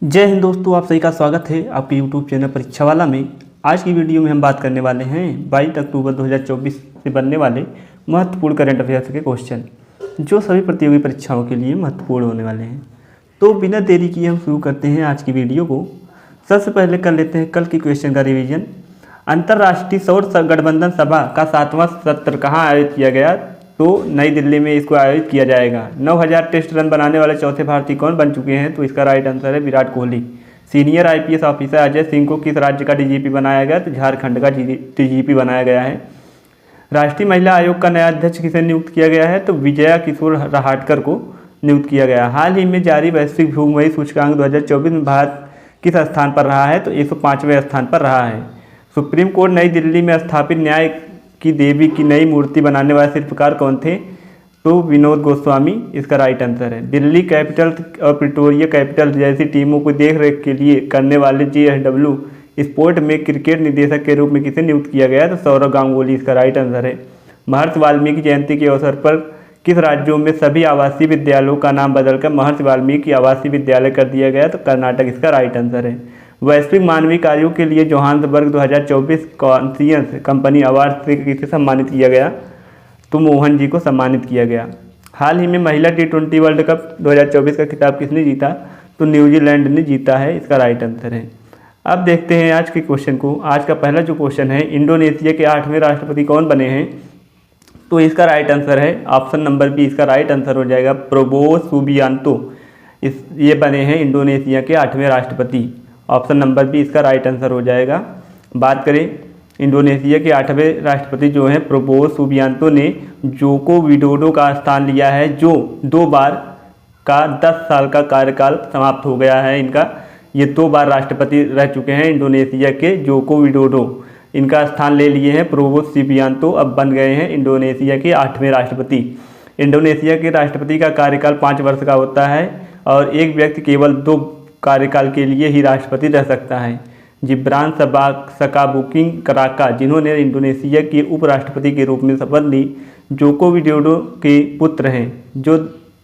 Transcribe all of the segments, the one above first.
जय हिंद दोस्तों, आप सभी का स्वागत है आपके YouTube चैनल परीक्षा वाला में। आज की वीडियो में हम बात करने वाले हैं 22 अक्टूबर 2024 से बनने वाले महत्वपूर्ण करंट अफेयर्स के क्वेश्चन, जो सभी प्रतियोगी परीक्षाओं के लिए महत्वपूर्ण होने वाले हैं। तो बिना देरी किए हम शुरू करते हैं आज की वीडियो को। सबसे पहले कर लेते हैं कल की क्वेश्चन का रिविजन। अंतर्राष्ट्रीय सौर गठबंधन सभा का 7वां सत्र कहाँ आयोजित किया गया? तो नई दिल्ली में इसको आयोजित किया जाएगा। 9000 टेस्ट रन बनाने वाले चौथे भारतीय कौन बन चुके हैं? तो इसका राइट आंसर है Virat Kohli. Senior IPS officer Ajay Singh को किस राज्य का डीजीपी बनाया गया? तो झारखंड का डीजीपी बनाया गया है। राष्ट्रीय महिला आयोग का नया अध्यक्ष किसे नियुक्त किया गया है? तो विजया किशोर रहाटकर को नियुक्त किया गया। हाल ही में जारी वैश्विक भूखमरी सूचकांक 2024 में भारत किस स्थान पर रहा है? तो 105वें स्थान पर रहा है। सुप्रीम कोर्ट नई दिल्ली में स्थापित न्याय की देवी की नई मूर्ति बनाने वाले शिल्पकार कौन थे? तो विनोद गोस्वामी इसका राइट आंसर है। दिल्ली कैपिटल और प्रिटोरिया कैपिटल जैसी टीमों को देखरेख के लिए करने वाले JSW स्पोर्ट में क्रिकेट निदेशक के रूप में किसे नियुक्त किया गया? तो सौरव गांगुली इसका राइट आंसर है। महर्षि वाल्मीकि जयंती के अवसर पर किस राज्यों में सभी आवासीय विद्यालयों का नाम बदलकर महर्षि वाल्मीकि आवासीय विद्यालय कर दिया गया? तो कर्नाटक इसका राइट आंसर है। वैश्विक मानवीय कार्यों के लिए जोहान्सबर्ग 2024 कॉन्शियस कंपनी अवार्ड से किसे सम्मानित किया गया? तो मोहन जी को सम्मानित किया गया। हाल ही में महिला T20 वर्ल्ड कप 2024 का खिताब किसने जीता? तो न्यूजीलैंड ने जीता है, इसका राइट आंसर है। अब देखते हैं आज के क्वेश्चन को। आज का पहला जो क्वेश्चन है, इंडोनेशिया के 8वें राष्ट्रपति कौन बने हैं? तो इसका राइट आंसर है ऑप्शन नंबर बी, इसका राइट आंसर हो जाएगा प्रबोवो सुबियांतो। ये बने हैं इंडोनेशिया के 8वें राष्ट्रपति। ऑप्शन नंबर बी इसका राइट आंसर हो जाएगा। बात करें इंडोनेशिया के 8वें राष्ट्रपति जो हैं प्रबोवो सुबियांतो ने जोको विडोडो का स्थान लिया है, जो 2 बार का 10 साल का कार्यकाल समाप्त हो गया है इनका। ये 2 बार राष्ट्रपति रह चुके हैं इंडोनेशिया के जोको विडोडो। इनका स्थान ले लिए हैं प्रबोवो सुबियांतो, अब बन गए हैं इंडोनेशिया के 8वें राष्ट्रपति। इंडोनेशिया के राष्ट्रपति का कार्यकाल 5 वर्ष का होता है और एक व्यक्ति केवल 2 कार्यकाल के लिए ही राष्ट्रपति रह सकता है। जिब्रान सकाबुकिंग कराका, जिन्होंने इंडोनेशिया के उपराष्ट्रपति के रूप में शपथ ली, जोको विडोडो के पुत्र हैं। जो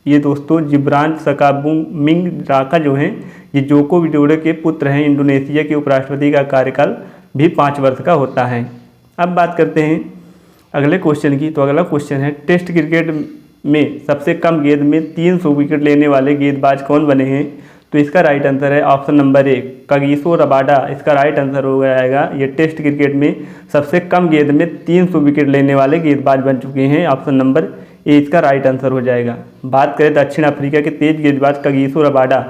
ये दोस्तों जिब्रान सकाबुमिंग राका जो हैं, ये जोको विडोडो के पुत्र हैं। इंडोनेशिया के उपराष्ट्रपति का कार्यकाल भी 5 वर्ष का होता है। अब बात करते हैं अगले क्वेश्चन की। तो अगला क्वेश्चन है, टेस्ट क्रिकेट में सबसे कम गेंद में 300 विकेट लेने वाले गेंदबाज कौन बने हैं? तो इसका राइट आंसर है ऑप्शन नंबर 1 कागिसो रबाडा, इसका राइट आंसर हो जाएगा। ये टेस्ट क्रिकेट में सबसे कम गेंद में 300 विकेट लेने वाले गेंदबाज बन चुके हैं। ऑप्शन नंबर ए इसका राइट आंसर हो जाएगा। बात करें दक्षिण अफ्रीका के तेज गेंदबाज कागिसो रबाडा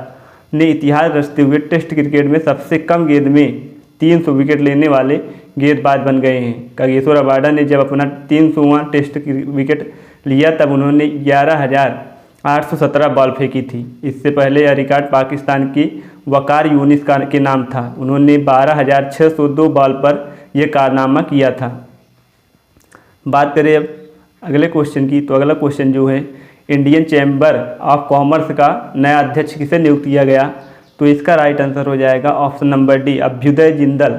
ने इतिहास रचते हुए टेस्ट क्रिकेट में सबसे कम गेंद में 300 विकेट लेने वाले गेंदबाज बन गए हैं। कागिसो रबाडा ने जब अपना 300वां टेस्ट विकेट लिया तब उन्होंने 11,817 बॉल फेंकी थी। इससे पहले यह रिकॉर्ड पाकिस्तान की वकार यूनिस के नाम था। उन्होंने 12,602 बॉल पर यह कारनामा किया था। बात करें अब अगले क्वेश्चन की। तो अगला क्वेश्चन जो है, इंडियन चैम्बर ऑफ कॉमर्स का नया अध्यक्ष किसे नियुक्त किया गया? तो इसका राइट आंसर हो जाएगा option number D, Abhyudaya Jindal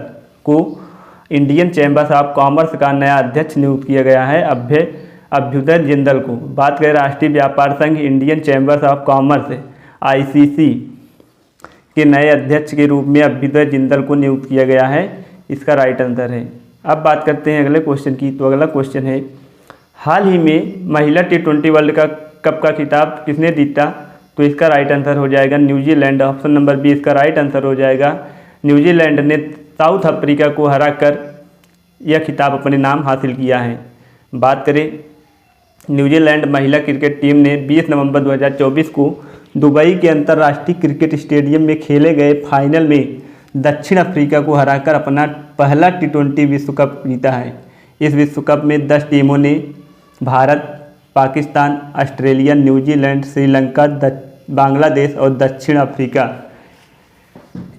को इंडियन चैम्बर ऑफ कॉमर्स का नया अध्यक्ष नियुक्त किया गया है, अभ्युदय जिंदल को। बात करें राष्ट्रीय व्यापार संघ Indian chambers of commerce ICC के नए अध्यक्ष के रूप में अभ्युदय जिंदल को नियुक्त किया गया है, इसका राइट आंसर है। अब बात करते हैं अगले क्वेश्चन की। तो अगला क्वेश्चन है, हाल ही में महिला T20 वर्ल्ड कप का खिताब किसने जीता? तो इसका राइट आंसर हो जाएगा न्यूजीलैंड। ऑप्शन नंबर बी इसका राइट आंसर हो जाएगा। न्यूजीलैंड ने साउथ अफ्रीका को हराकर यह खिताब अपने नाम हासिल किया है। बात करें न्यूजीलैंड महिला क्रिकेट टीम ने 20 नवंबर 2024 को दुबई के अंतर्राष्ट्रीय क्रिकेट स्टेडियम में खेले गए फाइनल में दक्षिण अफ्रीका को हराकर अपना पहला T20 विश्व कप जीता है। इस विश्व कप में 10 टीमों ने भारत, पाकिस्तान, ऑस्ट्रेलिया, न्यूजीलैंड, श्रीलंका, बांग्लादेश और दक्षिण अफ्रीका,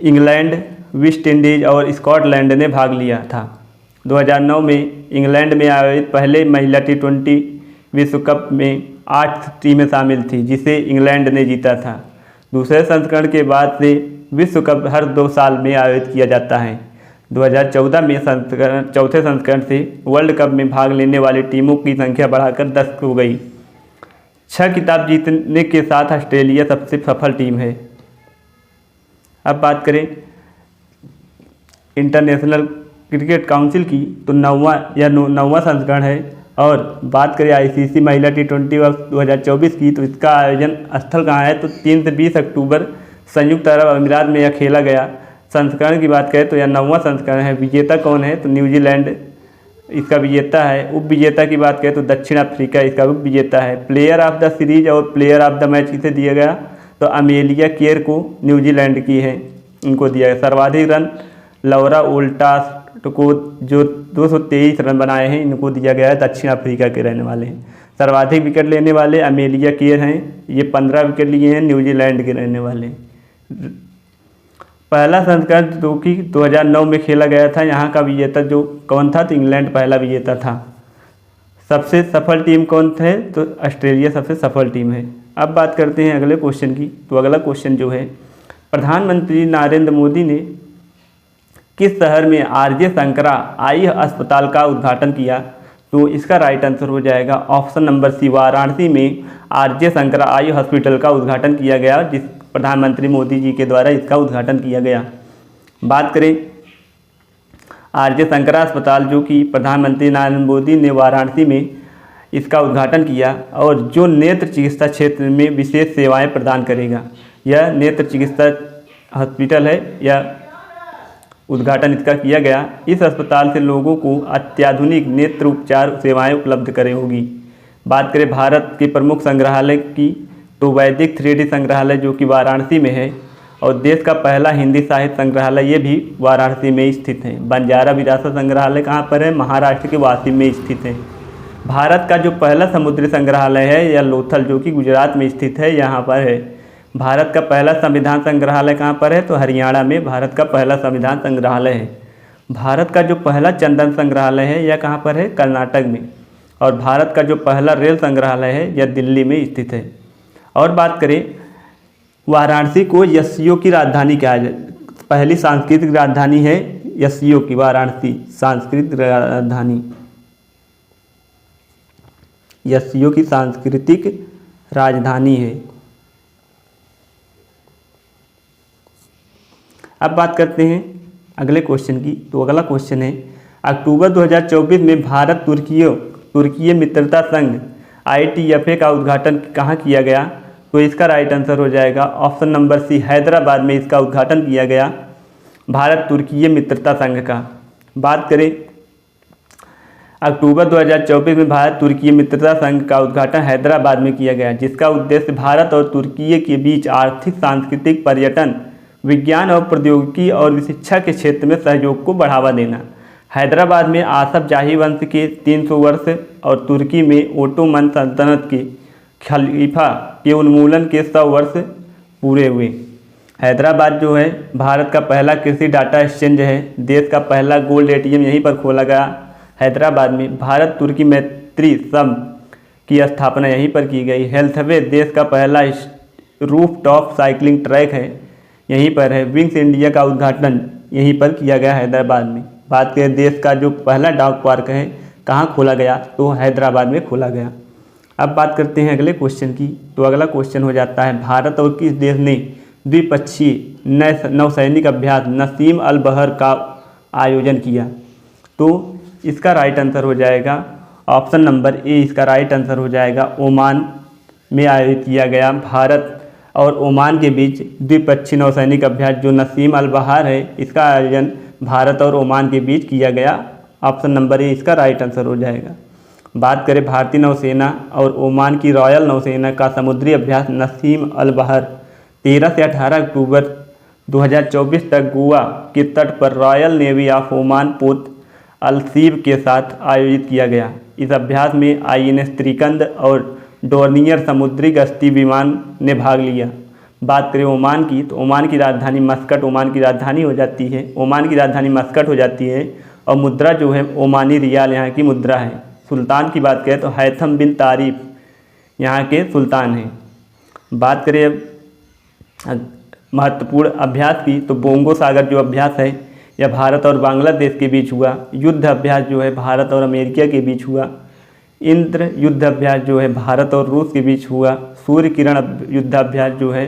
इंग्लैंड, वेस्ट इंडीज और स्कॉटलैंड ने भाग लिया था। 2009 में इंग्लैंड में आयोजित पहले महिला T20 विश्व कप में 8 टीमें शामिल थी, जिसे इंग्लैंड ने जीता था। दूसरे संस्करण के बाद से विश्व कप हर 2 साल में आयोजित किया जाता है। 2014 में चौथे संस्करण से वर्ल्ड कप में भाग लेने वाली टीमों की संख्या बढ़ाकर 10 हो गई। 6 खिताब जीतने के साथ ऑस्ट्रेलिया सबसे सफल टीम है। अब बात करें इंटरनेशनल क्रिकेट काउंसिल की तो 9वां संस्करण है। और बात करें आईसीसी महिला T20 वर्ष 2024 की तो इसका आयोजन स्थल कहाँ है तो 3 से 20 अक्टूबर संयुक्त अरब अमीरात में यह खेला गया। संस्करण की बात करें तो यह 9वां संस्करण है। विजेता कौन है तो न्यूजीलैंड इसका विजेता है। उप विजेता की बात करें तो दक्षिण अफ्रीका इसका उप विजेता है। प्लेयर ऑफ द सीरीज और प्लेयर ऑफ द मैच किसे दिया गया तो अमेलिया केयर को न्यूजीलैंड की है, इनको दिया गया। सर्वाधिक रन लौरा ओल्टास को जो 223 रन बनाए हैं इनको दिया गया है, दक्षिण अफ्रीका के रहने वाले हैं। सर्वाधिक विकेट लेने वाले अमेलिया केयर हैं, ये 15 विकेट लिए हैं, न्यूजीलैंड के रहने वाले। पहला संस्करण जो कि 2009 में खेला गया था, यहाँ का विजेता जो कौन था तो इंग्लैंड पहला विजेता था। सबसे सफल टीम कौन थे तो ऑस्ट्रेलिया सबसे सफल टीम है। अब बात करते हैं अगले क्वेश्चन की। तो अगला क्वेश्चन जो है, प्रधानमंत्री नरेंद्र मोदी ने किस शहर में आरजे शंकरा आई अस्पताल का उद्घाटन किया तो इसका राइट आंसर हो जाएगा ऑप्शन नंबर सी, वाराणसी में आरजे शंकरा आई हॉस्पिटल का उद्घाटन किया गया, जिस प्रधानमंत्री मोदी जी के द्वारा इसका उद्घाटन किया गया। बात करें आरजे शंकरा अस्पताल जो कि प्रधानमंत्री नरेंद्र मोदी ने वाराणसी में इसका उद्घाटन किया और जो नेत्र चिकित्सा क्षेत्र में विशेष सेवाएं प्रदान करेगा। यह नेत्र चिकित्सा हॉस्पिटल है, यह उद्घाटन इसका किया गया। इस अस्पताल से लोगों को अत्याधुनिक नेत्र उपचार सेवाएं उपलब्ध करें होगी। बात करें भारत के प्रमुख संग्रहालय की तो वैदिक 3D संग्रहालय जो कि वाराणसी में है और देश का पहला हिंदी साहित्य संग्रहालय ये भी वाराणसी में स्थित है। बंजारा विरासत संग्रहालय कहाँ पर है, महाराष्ट्र के वासी में स्थित है। भारत का जो पहला समुद्री संग्रहालय है यह लोथल जो कि गुजरात में स्थित है, यहाँ पर है। भारत का पहला संविधान संग्रहालय कहाँ पर है तो हरियाणा में भारत का पहला संविधान संग्रहालय है। भारत का जो पहला चंदन संग्रहालय है यह कहाँ पर है, कर्नाटक में। और भारत का जो पहला रेल संग्रहालय है यह दिल्ली में स्थित है। और बात करें वाराणसी को एससीओ की राजधानी कहा जाए, पहली सांस्कृतिक राजधानी है एससीओ की, वाराणसी सांस्कृतिक राजधानी, एससीओ की सांस्कृतिक राजधानी है। अब बात करते हैं अगले क्वेश्चन की। तो अगला क्वेश्चन है, अक्टूबर 2024 में भारत तुर्की मित्रता संघ ITFA का उद्घाटन कहाँ किया गया तो इसका राइट आंसर हो जाएगा ऑप्शन नंबर सी, हैदराबाद में इसका उद्घाटन किया गया भारत तुर्की मित्रता संघ का। बात करें अक्टूबर 2024 में भारत तुर्की मित्रता संघ का उद्घाटन हैदराबाद में किया गया, जिसका उद्देश्य भारत और तुर्की के बीच आर्थिक, सांस्कृतिक, पर्यटन, विज्ञान और प्रौद्योगिकी और शिक्षा के क्षेत्र में सहयोग को बढ़ावा देना। हैदराबाद में आसफ जाही वंश के 300 वर्ष और तुर्की में ओटोमन सल्तनत के खलीफा के उन्मूलन के 100 वर्ष पूरे हुए। हैदराबाद जो है भारत का पहला कृषि डाटा एक्सचेंज है। देश का पहला गोल्ड ATM यहीं पर खोला गया हैदराबाद में। भारत तुर्की मैत्री संघ की स्थापना यहीं पर की गई। हेल्थवे देश का पहला रूफ टॉप साइकिलिंग ट्रैक है, यहीं पर है। विंग्स इंडिया का उद्घाटन यहीं पर किया गया हैदराबाद में। बात करें देश का जो पहला डॉग पार्क है कहाँ खोला गया तो हैदराबाद में खोला गया। अब बात करते हैं अगले क्वेश्चन की। तो अगला क्वेश्चन हो जाता है, भारत और किस देश ने द्विपक्षीय नौसैनिक अभ्यास नसीम अल बहर का आयोजन किया तो इसका राइट आंसर हो जाएगा ऑप्शन नंबर ए, इसका राइट आंसर हो जाएगा ओमान में आयोजित किया गया। भारत और ओमान के बीच द्विपक्षीय नौसैनिक अभ्यास जो नसीम अल बहर है इसका आयोजन भारत और ओमान के बीच किया गया। ऑप्शन नंबर ए इसका राइट आंसर हो जाएगा। बात करें भारतीय नौसेना और ओमान की रॉयल नौसेना का समुद्री अभ्यास नसीम अल बहर 13 से 18 अक्टूबर 2024 तक गोवा के तट पर रॉयल नेवी ऑफ ओमान पोत अलसीब के साथ आयोजित किया गया। इस अभ्यास में INS त्रिकंद और डोर्नियर समुद्री गश्ती विमान ने भाग लिया। बात करें ओमान की तो ओमान की राजधानी मस्कट ओमान की राजधानी हो जाती है, ओमान की राजधानी मस्कट हो जाती है और मुद्रा जो है ओमानी रियाल यहाँ की मुद्रा है। सुल्तान की बात करें तो हैथम बिन तारिफ यहाँ के सुल्तान हैं। बात करें अब महत्वपूर्ण अभ्यास की तो बोंगो सागर जो अभ्यास है यह भारत और बांग्लादेश के बीच हुआ। युद्ध अभ्यास जो है भारत और अमेरिका के बीच हुआ। इंद्र युद्ध अभ्यास जो है भारत और रूस के बीच हुआ। सूर्य किरण युद्धाभ्यास जो है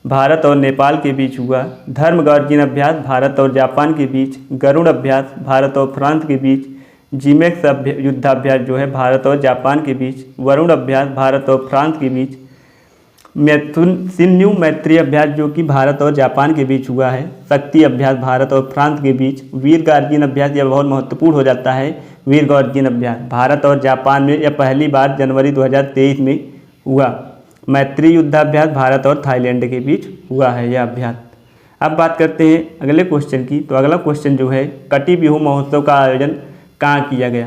भारत और नेपाल के बीच हुआ। धर्म गॉर्जियन अभ्यास भारत और जापान के बीच। गरुड़ अभ्यास भारत और फ्रांस के बीच। जिमेक्स युद्धाभ्यास जो है भारत और जापान के बीच। वरुण अभ्यास भारत और फ्रांस के बीच। सिन्यू मैत्री अभ्यास जो कि भारत और जापान के बीच हुआ है। शक्ति अभ्यास भारत और फ्रांस के बीच। वीर गार्जियन अभ्यास यह बहुत महत्वपूर्ण हो जाता है। वीर गार्जियन अभ्यास भारत और जापान में यह पहली बार जनवरी 2023 में हुआ। मैत्री युद्धाभ्यास भारत और थाईलैंड के बीच हुआ है यह अभ्यास। अब बात करते हैं अगले क्वेश्चन की। तो अगला क्वेश्चन जो है, कटी बिहू महोत्सव का आयोजन कहाँ किया गया?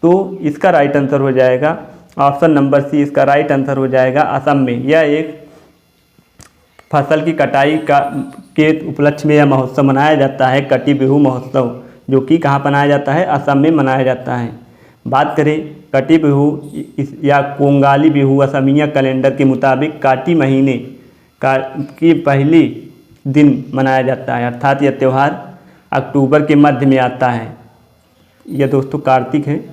तो इसका राइट आंसर हो जाएगा ऑप्शन नंबर सी, इसका राइट आंसर हो जाएगा असम में। यह एक फसल की कटाई के उपलक्ष्य में यह महोत्सव मनाया जाता है, कटी बिहू महोत्सव, जो कि कहाँ मनाया जाता है? असम में मनाया जाता है। बात करें कटी बिहू या कोंगाली बिहू असमिया कैलेंडर के मुताबिक काटी महीने की पहली दिन मनाया जाता है, अर्थात यह त्यौहार अक्टूबर के मध्य में आता है। यह दोस्तों कार्तिक है,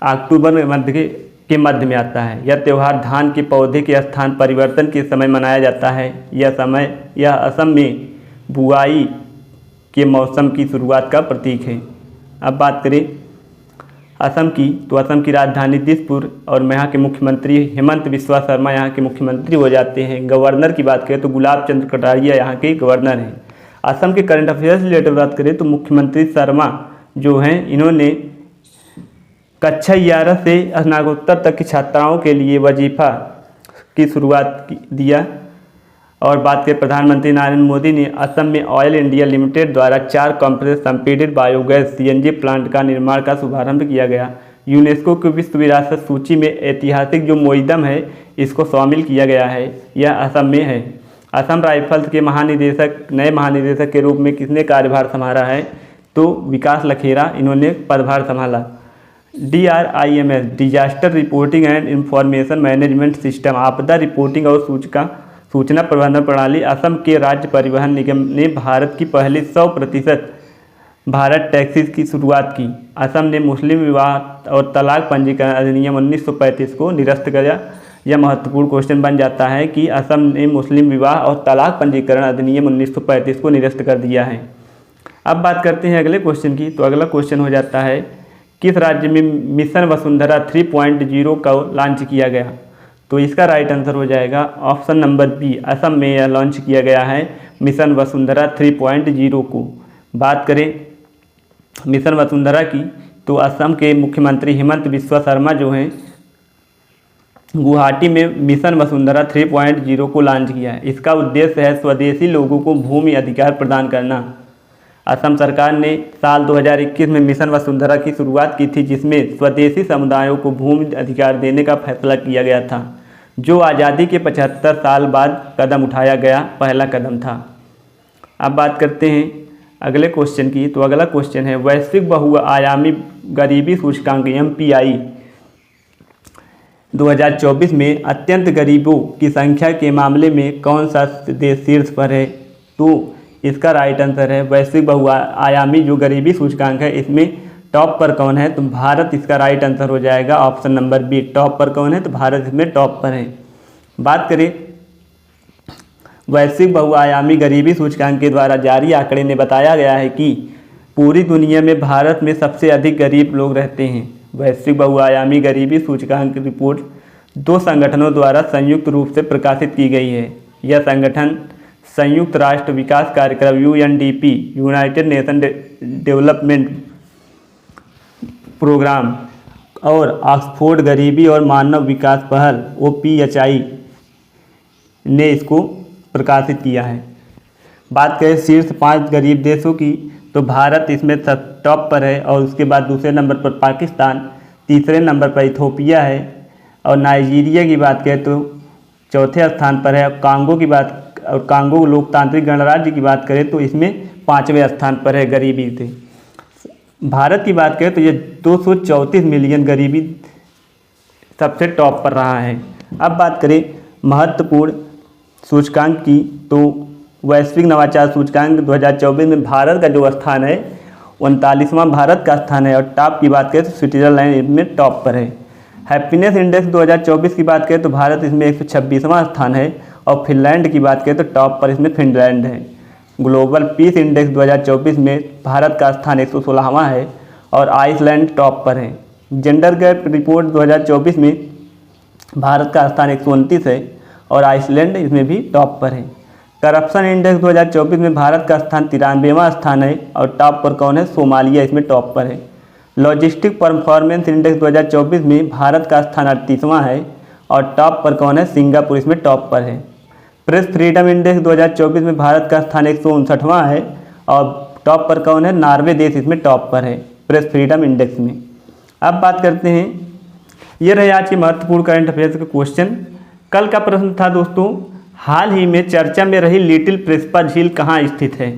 अक्टूबर के मध्य में आता है। यह त्यौहार धान के पौधे के स्थान परिवर्तन के समय मनाया जाता है। यह असम में बुआई के मौसम की शुरुआत का प्रतीक है। अब बात करें असम की, तो असम की राजधानी दिसपुर और यहाँ के मुख्यमंत्री हेमंत बिस्वा शर्मा यहाँ के मुख्यमंत्री हो जाते हैं। गवर्नर की बात करें तो गुलाब चंद्र कटारिया यहाँ के गवर्नर हैं। असम के करंट अफेयर्स रिलेटेड बात करें तो मुख्यमंत्री शर्मा जो हैं इन्होंने कक्षा 11 से स्नातकोत्तर तक की छात्राओं के लिए वजीफ़ा की शुरुआत दिया। और बात करें प्रधानमंत्री नरेंद्र मोदी ने असम में ऑयल इंडिया लिमिटेड द्वारा 4 कंप्रेस संपीडित बायोगैस सीएनजी प्लांट का निर्माण का शुभारंभ किया गया। यूनेस्को की विश्व विरासत सूची में ऐतिहासिक जो मोइदम है इसको शामिल किया गया है, यह असम में है। असम राइफल्स के नए महानिदेशक के रूप में किसने कार्यभार संभाला है? तो विकास लखेरा इन्होंने पदभार संभाला। DRIMS disaster reporting and information management system आपदा रिपोर्टिंग और सूचना प्रबंधन प्रणाली असम के राज्य परिवहन निगम ने भारत की पहली 100% भारत टैक्सीज की शुरुआत की। असम ने मुस्लिम विवाह और तलाक पंजीकरण अधिनियम 1935 को निरस्त किया। यह महत्वपूर्ण क्वेश्चन बन जाता है कि असम ने मुस्लिम विवाह और तलाक पंजीकरण अधिनियम 1935 को निरस्त कर दिया है। अब बात करते हैं अगले क्वेश्चन की। तो अगला क्वेश्चन हो जाता है, किस राज्य में मिशन वसुंधरा 3.0 का लॉन्च किया गया? तो इसका राइट आंसर हो जाएगा ऑप्शन नंबर बी, असम में यह लॉन्च किया गया है मिशन वसुंधरा 3.0 को। बात करें मिशन वसुंधरा की, तो असम के मुख्यमंत्री हेमंत बिस्वा शर्मा जो हैं गुवाहाटी में मिशन वसुंधरा 3.0 को लॉन्च किया है। इसका उद्देश्य है स्वदेशी लोगों को भूमि अधिकार प्रदान करना। असम सरकार ने साल 2021 में मिशन वसुंधरा की शुरुआत की थी, जिसमें स्वदेशी समुदायों को भूमि अधिकार देने का फैसला किया गया था, जो आज़ादी के 75 साल बाद कदम उठाया गया पहला कदम था। अब बात करते हैं अगले क्वेश्चन की। तो अगला क्वेश्चन है, वैश्विक बहुआयामी गरीबी सूचकांक MPI 2024 में अत्यंत गरीबों की संख्या के मामले में कौन सा देश शीर्ष पर है? तो इसका राइट आंसर है वैश्विक बहुआयामी जो गरीबी सूचकांक है इसमें टॉप पर कौन है? तो भारत इसका राइट आंसर हो जाएगा ऑप्शन नंबर बी। टॉप पर कौन है? तो भारत इसमें टॉप पर है। बात करें वैश्विक बहुआयामी गरीबी सूचकांक के द्वारा जारी आंकड़े ने बताया गया है कि पूरी दुनिया में भारत में सबसे अधिक गरीब लोग रहते हैं। वैश्विक बहुआयामी गरीबी सूचकांक रिपोर्ट 2 संगठनों द्वारा संयुक्त रूप से प्रकाशित की गई है। यह संगठन संयुक्त राष्ट्र विकास कार्यक्रम UNDP United Nation Development Programme और ऑक्सफोर्ड गरीबी और मानव विकास पहल OPHI ने इसको प्रकाशित किया है। बात करें शीर्ष 5 गरीब देशों की, तो भारत इसमें टॉप पर है और उसके बाद दूसरे नंबर पर पाकिस्तान, तीसरे नंबर पर इथोपिया है और नाइजीरिया की बात करें तो चौथे स्थान पर है। कांगो लोकतांत्रिक गणराज्य की बात करें तो इसमें 5वें स्थान पर है गरीबी से। भारत की बात करें तो ये 234 मिलियन गरीबी सबसे टॉप पर रहा है। अब बात करें महत्वपूर्ण सूचकांक की, तो वैश्विक नवाचार सूचकांक 2024 में भारत का जो स्थान है 39वां भारत का स्थान है और टॉप की बात करें तो स्विट्जरलैंड इसमें टॉप पर है। हैप्पीनेस इंडेक्स 2024 की बात करें तो भारत इसमें 126वां स्थान है और फिनलैंड की बात करें तो टॉप पर इसमें फिनलैंड है। ग्लोबल पीस इंडेक्स 2024 में भारत का स्थान 116वां है और आइसलैंड टॉप पर है। जेंडर गैप रिपोर्ट 2024 में भारत का स्थान 129 है और आइसलैंड इसमें भी टॉप पर है। करप्शन इंडेक्स 2024 में भारत का स्थान 93वां स्थान है और टॉप पर कौन है? सोमालिया इसमें टॉप पर है। लॉजिस्टिक परफॉर्मेंस इंडेक्स 2024 में भारत का स्थान 38वां है और टॉप पर कौन है? सिंगापुर इसमें टॉप पर है। प्रेस फ्रीडम इंडेक्स 2024 में भारत का स्थान 159वां है और टॉप पर कौन है? नॉर्वे देश इसमें टॉप पर है प्रेस फ्रीडम इंडेक्स में। अब बात करते हैं, ये रहे आज के महत्वपूर्ण करंट अफेयर्स के क्वेश्चन। कल का प्रश्न था दोस्तों, हाल ही में चर्चा में रही लिटिल प्रेस्पा झील कहाँ स्थित है?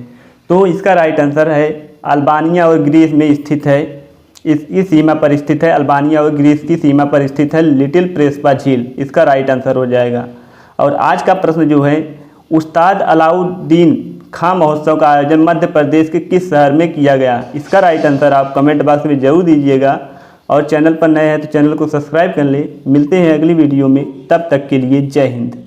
तो इसका राइट आंसर है अल्बानिया और ग्रीस में स्थित है। इस सीमा पर स्थित है, अल्बानिया और ग्रीस की सीमा पर स्थित है लिटिल प्रेस्पा झील, इसका राइट आंसर हो जाएगा। और आज का प्रश्न जो है, उस्ताद अलाउद्दीन खां महोत्सव का आयोजन मध्य प्रदेश के किस शहर में किया गया? इसका राइट आंसर आप कमेंट बॉक्स में जरूर दीजिएगा और चैनल पर नए हैं तो चैनल को सब्सक्राइब कर लें। मिलते हैं अगली वीडियो में, तब तक के लिए जय हिंद।